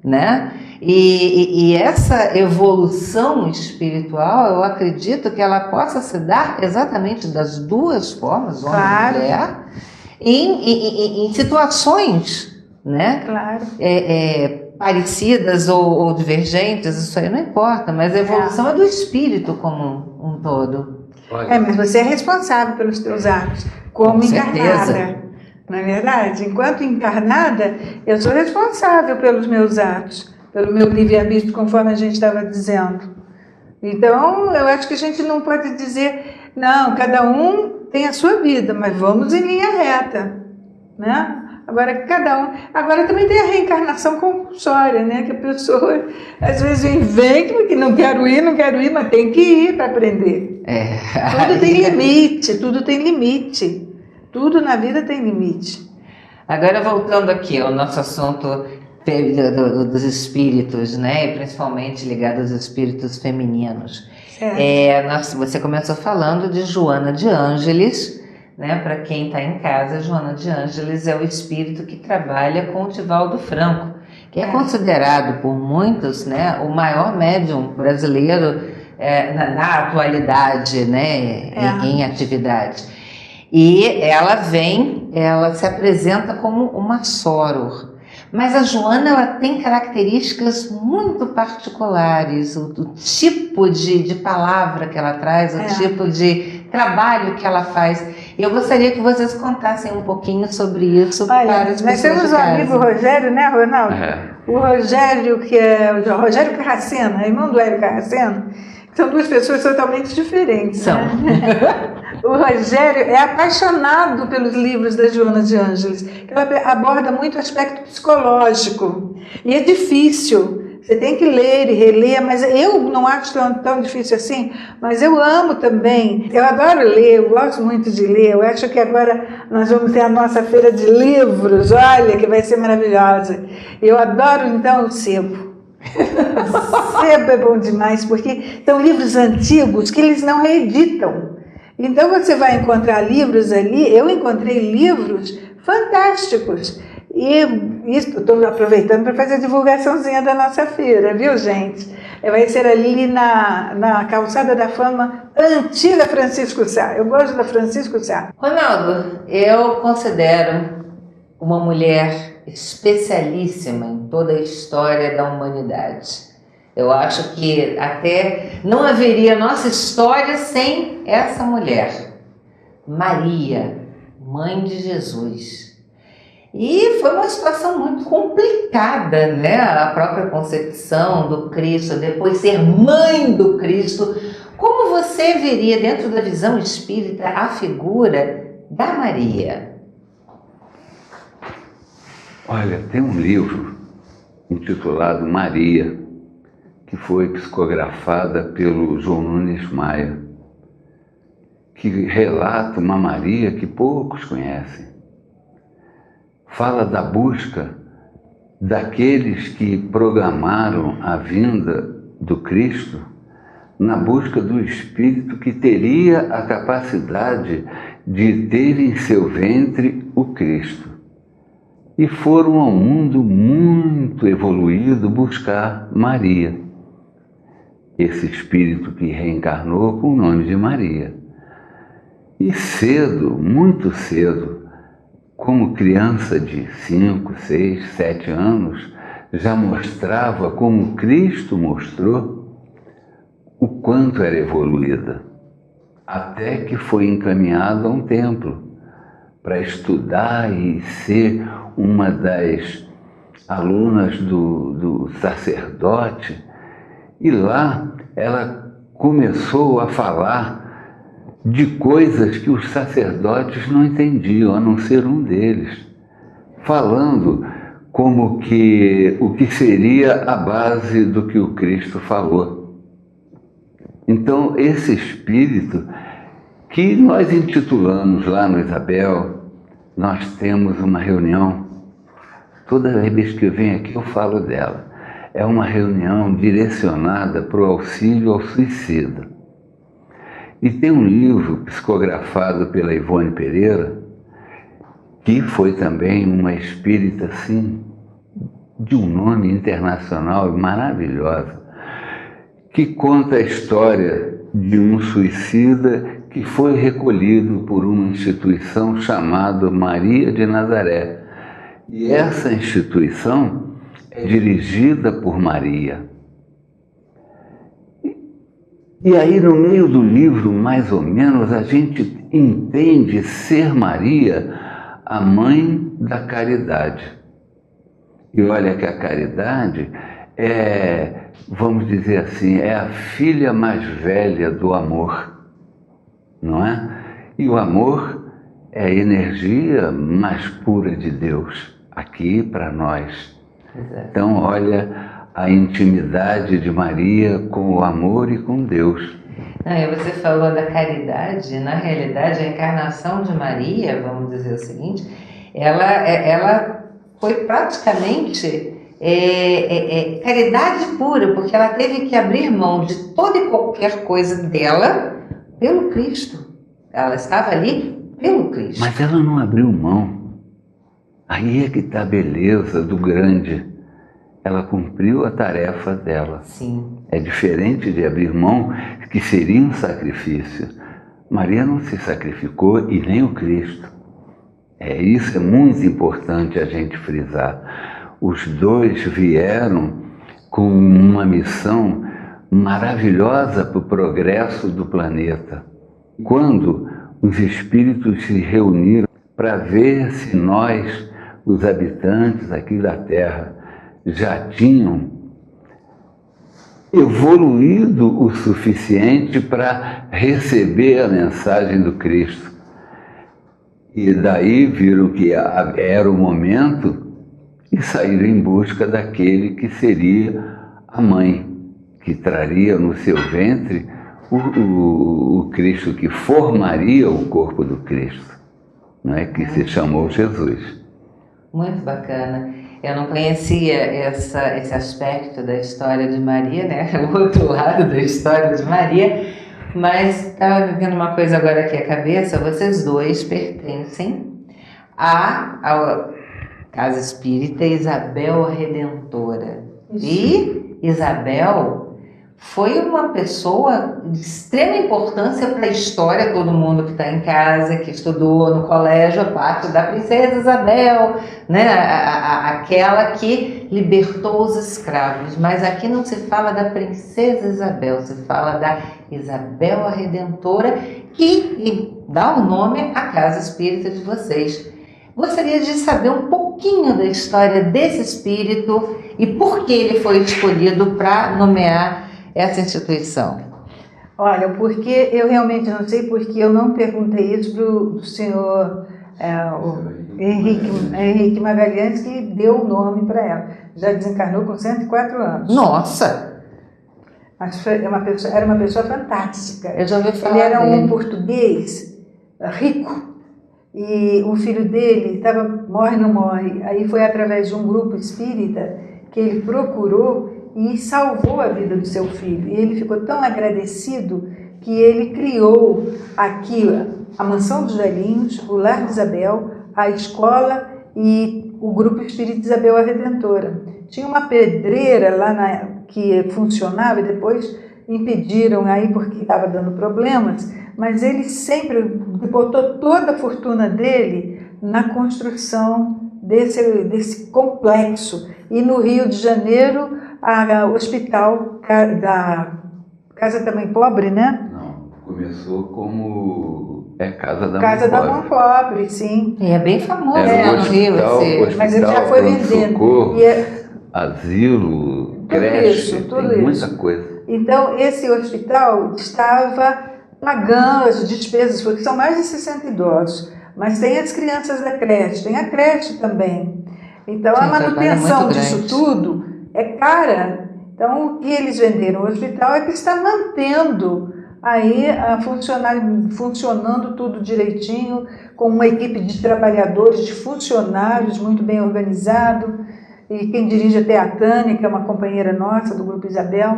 Né? E essa evolução espiritual, eu acredito que ela possa se dar exatamente das duas formas, homem e mulher, em situações, né? Parecidas ou divergentes, isso aí não importa, mas a evolução é do espírito como um todo. Mas você é responsável pelos teus atos, como encarnada. Não é verdade? Enquanto encarnada, eu sou responsável pelos meus atos, pelo meu livre-arbítrio, conforme a gente estava dizendo. Então, eu acho que a gente não pode dizer, não, cada um tem a sua vida, mas vamos em linha reta, né? Agora, cada um... Agora também tem a reencarnação compulsória, né? Que a pessoa, às vezes, vem que não quero ir, mas tem que ir para aprender. Tudo tem limite, tudo tem limite. Tudo na vida tem limite. Agora, voltando aqui ao nosso assunto dos espíritos, né? E principalmente ligado aos espíritos femininos. Você começou falando de Joana de Ângeles, né? Para quem está em casa, Joana de Ângeles é o espírito que trabalha com o Divaldo Franco, que é considerado por muitos, né, o maior médium brasileiro na atualidade, né? Em atividade. E ela se apresenta como uma soror. Mas a Joana, ela tem características muito particulares, o tipo de palavra que ela traz, o tipo de trabalho que ela faz. Eu gostaria que vocês contassem um pouquinho sobre isso para as pessoas. Nós temos um amigo Rogério, né, Ronaldo? O Rogério, que é o Rogério Carracena, irmão do Hélio Carracena. São duas pessoas totalmente diferentes. São. Né? O Rogério é apaixonado pelos livros da Joana de Ângeles. Ela aborda muito o aspecto psicológico. E é difícil. Você tem que ler e reler, mas eu não acho tão difícil assim, mas eu amo também. Eu adoro ler, eu gosto muito de ler. Eu acho que agora nós vamos ter a nossa feira de livros, olha, que vai ser maravilhosa. Eu adoro, então, o sebo. O sebo é bom demais, porque são livros antigos que eles não reeditam. Então você vai encontrar livros ali, eu encontrei livros fantásticos. E estou aproveitando para fazer a divulgaçãozinha da nossa feira, viu, gente? Vai ser ali na Calçada da Fama, antiga Francisco Sá. Eu gosto da Francisco Sá. Ronaldo, eu considero uma mulher especialíssima em toda a história da humanidade. Eu acho que até não haveria nossa história sem essa mulher. Maria, mãe de Jesus. E foi uma situação muito complicada, né? A própria concepção do Cristo, depois ser mãe do Cristo. Como você veria, dentro da visão espírita, a figura da Maria? Olha, tem um livro intitulado Maria, que foi psicografada pelo João Nunes Maia, que relata uma Maria que poucos conhecem. Fala da busca daqueles que programaram a vinda do Cristo na busca do Espírito que teria a capacidade de ter em seu ventre o Cristo. E foram ao mundo muito evoluído buscar Maria, esse Espírito que reencarnou com o nome de Maria. E cedo, muito cedo, como criança de 5, 6, 7 anos, já mostrava, como Cristo mostrou, o quanto era evoluída, até que foi encaminhada a um templo para estudar e ser uma das alunas do sacerdote. E lá ela começou a falar de coisas que os sacerdotes não entendiam, a não ser um deles, falando como que o que seria a base do que o Cristo falou. Então, esse espírito que nós intitulamos lá no Isabel, nós temos uma reunião, toda vez que eu venho aqui eu falo dela, é uma reunião direcionada para o auxílio ao suicida. E tem um livro psicografado pela Ivone Pereira, que foi também uma espírita, assim, de um nome internacional maravilhosa, que conta a história de um suicida que foi recolhido por uma instituição chamada Maria de Nazaré. E essa instituição é dirigida por Maria. E aí, no meio do livro, mais ou menos, a gente entende ser Maria a mãe da caridade. E olha que a caridade é, vamos dizer assim, é a filha mais velha do amor, não é? E o amor é a energia mais pura de Deus, aqui para nós. Então, olha a intimidade de Maria com o amor e com Deus. E você falou da caridade. Na realidade, a encarnação de Maria, vamos dizer o seguinte, ela foi praticamente caridade pura, porque ela teve que abrir mão de toda e qualquer coisa dela pelo Cristo. Ela estava ali pelo Cristo. Mas ela não abriu mão. Aí é que está a beleza do grande. Ela cumpriu a tarefa dela. Sim. É diferente de abrir mão, que seria um sacrifício. Maria não se sacrificou e nem o Cristo. Isso é muito importante a gente frisar. Os dois vieram com uma missão maravilhosa para o progresso do planeta. Quando os espíritos se reuniram para ver se nós, os habitantes aqui da Terra, já tinham evoluído o suficiente para receber a mensagem do Cristo. E daí viram que era o momento e saíram em busca daquele que seria a mãe, que traria no seu ventre o Cristo, que formaria o corpo do Cristo, né? Que se chamou Jesus. Muito bacana. Eu não conhecia esse aspecto da história de Maria, né? O outro lado da história de Maria, mas estava me vendo uma coisa agora aqui à cabeça. Vocês dois pertencem à Casa Espírita Isabel a Redentora. E Isabel foi uma pessoa de extrema importância para a história. Todo mundo que está em casa, que estudou no colégio, a parte da princesa Isabel, né? Aquela que libertou os escravos. Mas aqui não se fala da princesa Isabel, se fala da Isabel a Redentora, que dá o nome à Casa Espírita de vocês. Gostaria de saber um pouquinho da história desse espírito e por que ele foi escolhido para nomear essa instituição. Olha, porque eu realmente não sei, porque eu não perguntei isso para o senhor Henrique Magalhães, que deu o nome para ela. Já desencarnou com 104 anos. Nossa! Mas era uma pessoa fantástica. Eu já ouvi falar Ele era dele. um português rico. E o filho dele morre, não morre. Aí foi através de um grupo espírita que ele procurou e salvou a vida do seu filho. E ele ficou tão agradecido que ele criou aqui a Mansão dos Velhinhos, o Lar de Isabel, a escola e o Grupo Espírita Isabel a Redentora. Tinha uma pedreira lá que funcionava e depois impediram aí porque estava dando problemas, mas ele sempre botou toda a fortuna dele na construção desse complexo. E no Rio de Janeiro, o hospital da Casa da Mãe Pobre, né? Não, começou como Casa da Casa Mãe da Pobre. Mãe Pobre, sim. E é bem famoso, Era no Rio. Mas ele já foi vendendo. Socorro, E asilo, creche, tudo tem isso. muita coisa. Então, esse hospital estava pagando as despesas, porque são mais de 60 idosos, mas tem as crianças da creche, tem a creche também. Então, a manutenção disso tudo é cara. Então, o que eles venderam o hospital é que está mantendo aí funcionando tudo direitinho, com uma equipe de trabalhadores, de funcionários muito bem organizado. E quem dirige até a Tânia, que é uma companheira nossa do Grupo Isabel.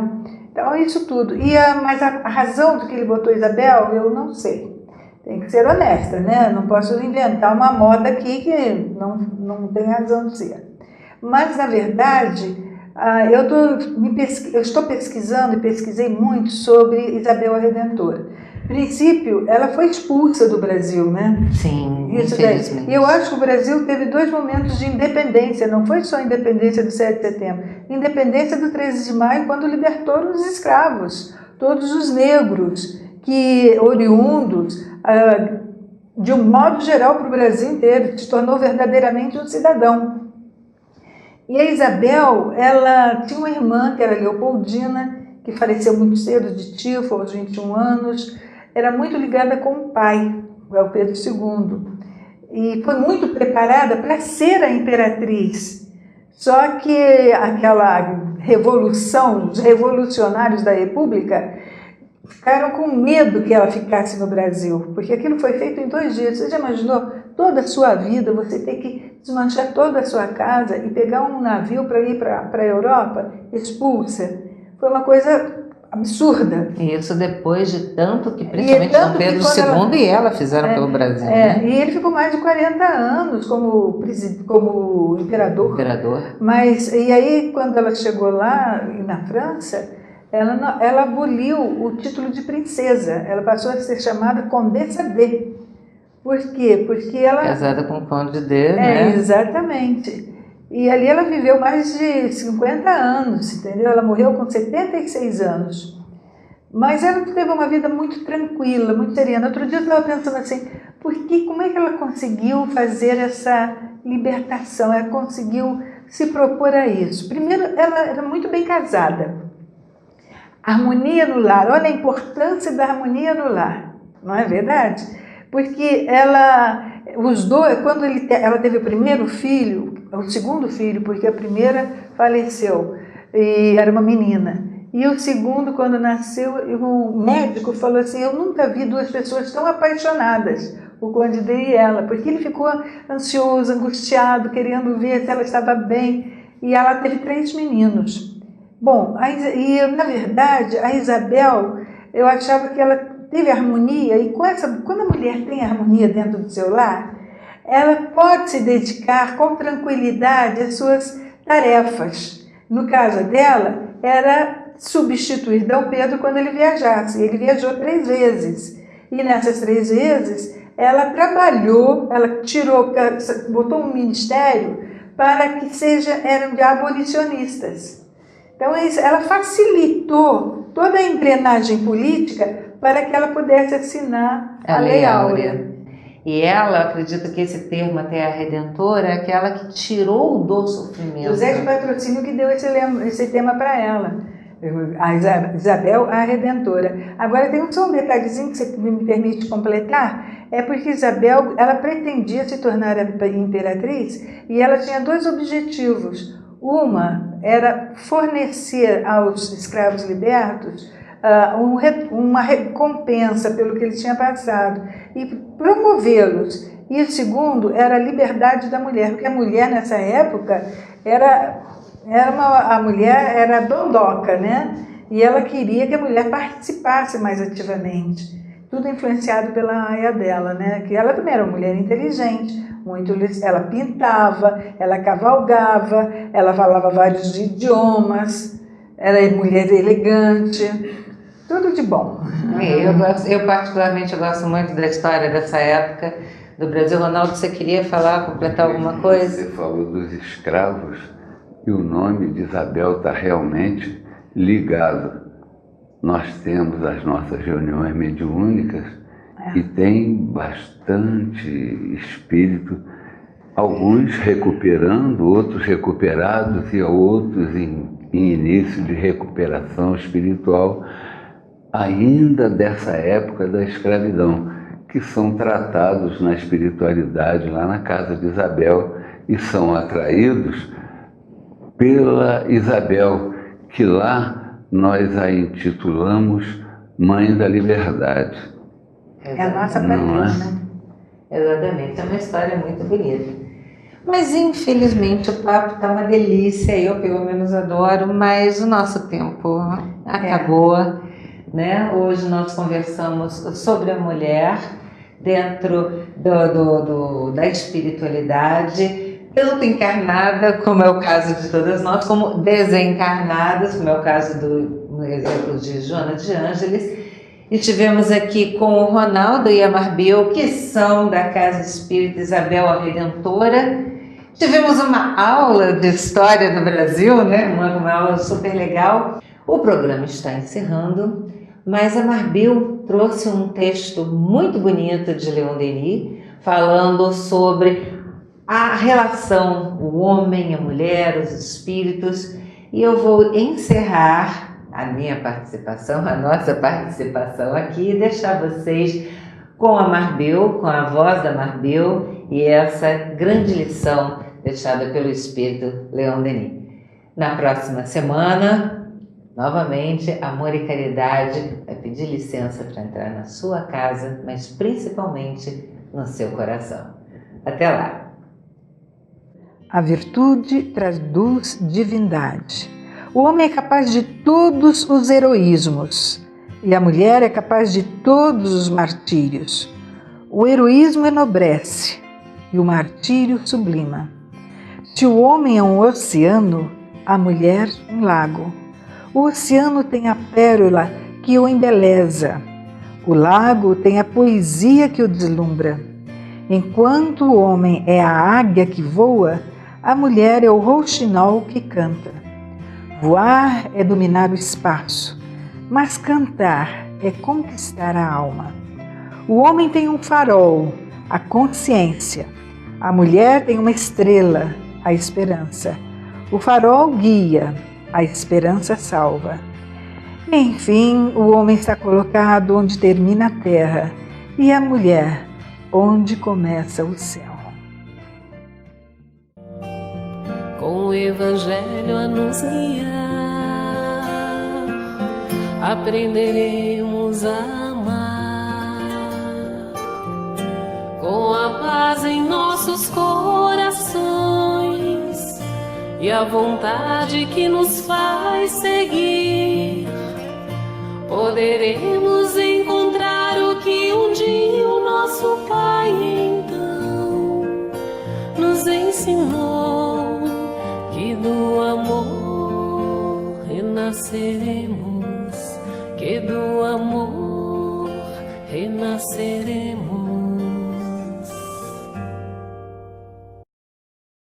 Então, isso tudo. Mas a razão do que ele botou Isabel, eu não sei. Tem que ser honesta, né? Não posso inventar uma moda aqui que não tem razão de ser. Mas, na verdade, eu estou pesquisando e pesquisei muito sobre Isabel a Redentora. A princípio, ela foi expulsa do Brasil, né? Sim, Isso daí. E eu acho que o Brasil teve 2 momentos de independência, não foi só a independência do 7 de setembro, independência do 13 de maio, quando libertou os escravos, todos os negros, que oriundos, de um modo geral para o Brasil inteiro, se tornou verdadeiramente um cidadão. E a Isabel, ela tinha uma irmã, que era Leopoldina, que faleceu muito cedo de tifo, aos 21 anos, era muito ligada com o pai, o Pedro II, e foi muito preparada para ser a imperatriz. Só que aquela revolução, os revolucionários da República ficaram com medo que ela ficasse no Brasil, porque aquilo foi feito em 2 dias. Você já imaginou toda a sua vida, você ter que desmanchar toda a sua casa e pegar um navio para ir para a Europa, expulsa? Foi uma coisa absurda. E isso depois de tanto que, principalmente Dom Pedro II e ela fizeram pelo Brasil. Né? E ele ficou mais de 40 anos como imperador. Mas, e aí, quando ela chegou lá, na França, ela aboliu o título de princesa. Ela passou a ser chamada Condessa de. Por quê? Porque ela... Casada com o Conde de, né? Exatamente. E ali ela viveu mais de 50 anos, entendeu? Ela morreu com 76 anos. Mas ela teve uma vida muito tranquila, muito serena. Outro dia eu estava pensando assim, como é que ela conseguiu fazer essa libertação? Ela conseguiu se propor a isso. Primeiro, ela era muito bem casada. Harmonia no lar, olha a importância da harmonia no lar, não é verdade? Porque quando ela teve o primeiro filho, o segundo filho, porque a primeira faleceu, e era uma menina. E o segundo, quando nasceu, o médico falou assim, eu nunca vi duas pessoas tão apaixonadas, o Conde D e ela, porque ele ficou ansioso, angustiado, querendo ver se ela estava bem, e ela teve 3 meninos. Bom, na verdade, a Isabel, eu achava que ela teve harmonia, e quando a mulher tem harmonia dentro do seu lar, ela pode se dedicar com tranquilidade às suas tarefas. No caso dela, era substituir D. Pedro quando ele viajasse. Ele viajou 3 vezes. E nessas 3 vezes, ela trabalhou, ela botou um ministério para que eram de abolicionistas. Então, ela facilitou toda a engrenagem política para que ela pudesse assinar a Lei Áurea. E ela, acredito que esse termo até a Redentora, é aquela que tirou do sofrimento. José de Patrocínio que deu esse tema para ela. A Isabel, a Redentora. Agora tem só um detalhezinho que você me permite completar, é porque Isabel, ela pretendia se tornar a imperatriz e ela tinha 2 objetivos. Uma era fornecer aos escravos libertos uma recompensa pelo que ele tinha passado e promovê-los. E o segundo era a liberdade da mulher, porque a mulher nessa época a mulher era dondoca, né? E ela queria que a mulher participasse mais ativamente. Tudo influenciado pela aia dela, né? Que ela também era uma mulher inteligente, ela pintava, ela cavalgava, ela falava vários idiomas, era mulher elegante, tudo de bom. Eu particularmente gosto muito da história dessa época do Brasil. Ronaldo, você queria completar alguma coisa? Você falou dos escravos. E o nome de Isabel está realmente ligado. Nós temos as nossas reuniões mediúnicas e tem bastante espírito, alguns recuperando, outros recuperados e outros em início de recuperação espiritual, ainda dessa época da escravidão, que são tratados na espiritualidade lá na casa de Isabel e são atraídos pela Isabel, que lá nós a intitulamos Mãe da Liberdade. É a nossa patrona. Exatamente, é uma história muito bonita. Mas infelizmente o papo está uma delícia, eu pelo menos adoro, mas o nosso tempo acabou, né? Hoje nós conversamos sobre a mulher dentro da espiritualidade, tanto encarnada, como é o caso de todas nós, como desencarnadas, como é o caso do exemplo de Joana de Ângeles. E tivemos aqui com o Ronaldo e a Marbel, que são da Casa Espírita Isabel a Redentora. Tivemos uma aula de história do Brasil, né? Uma aula super legal. O programa está encerrando, mas a Marbel trouxe um texto muito bonito de Leon Denis, falando sobre a relação, o homem, a mulher, os espíritos, e eu vou encerrar a minha participação, a nossa participação aqui, e deixar vocês com a Marbel, com a voz da Marbel, e essa grande lição deixada pelo Espírito Leon Denis. Na próxima semana, novamente, Amor e Caridade vai pedir licença para entrar na sua casa, mas principalmente no seu coração. Até lá! A virtude traduz divindade. O homem é capaz de todos os heroísmos e a mulher é capaz de todos os martírios. O heroísmo enobrece e o martírio sublima. Se o homem é um oceano, a mulher um lago. O oceano tem a pérola que o embeleza. O lago tem a poesia que o deslumbra. Enquanto o homem é a águia que voa, a mulher é o rouxinol que canta. Voar é dominar o espaço, mas cantar é conquistar a alma. O homem tem um farol, a consciência. A mulher tem uma estrela, a esperança. O farol guia, a esperança salva. Enfim, o homem está colocado onde termina a terra e a mulher onde começa o céu. Com o Evangelho a nos guiar, aprenderemos a amar. Com a paz em nossos corações e a vontade que nos faz seguir, poderemos encontrar o que um dia o nosso Pai então nos ensinou, que do amor renasceremos, que do amor renasceremos.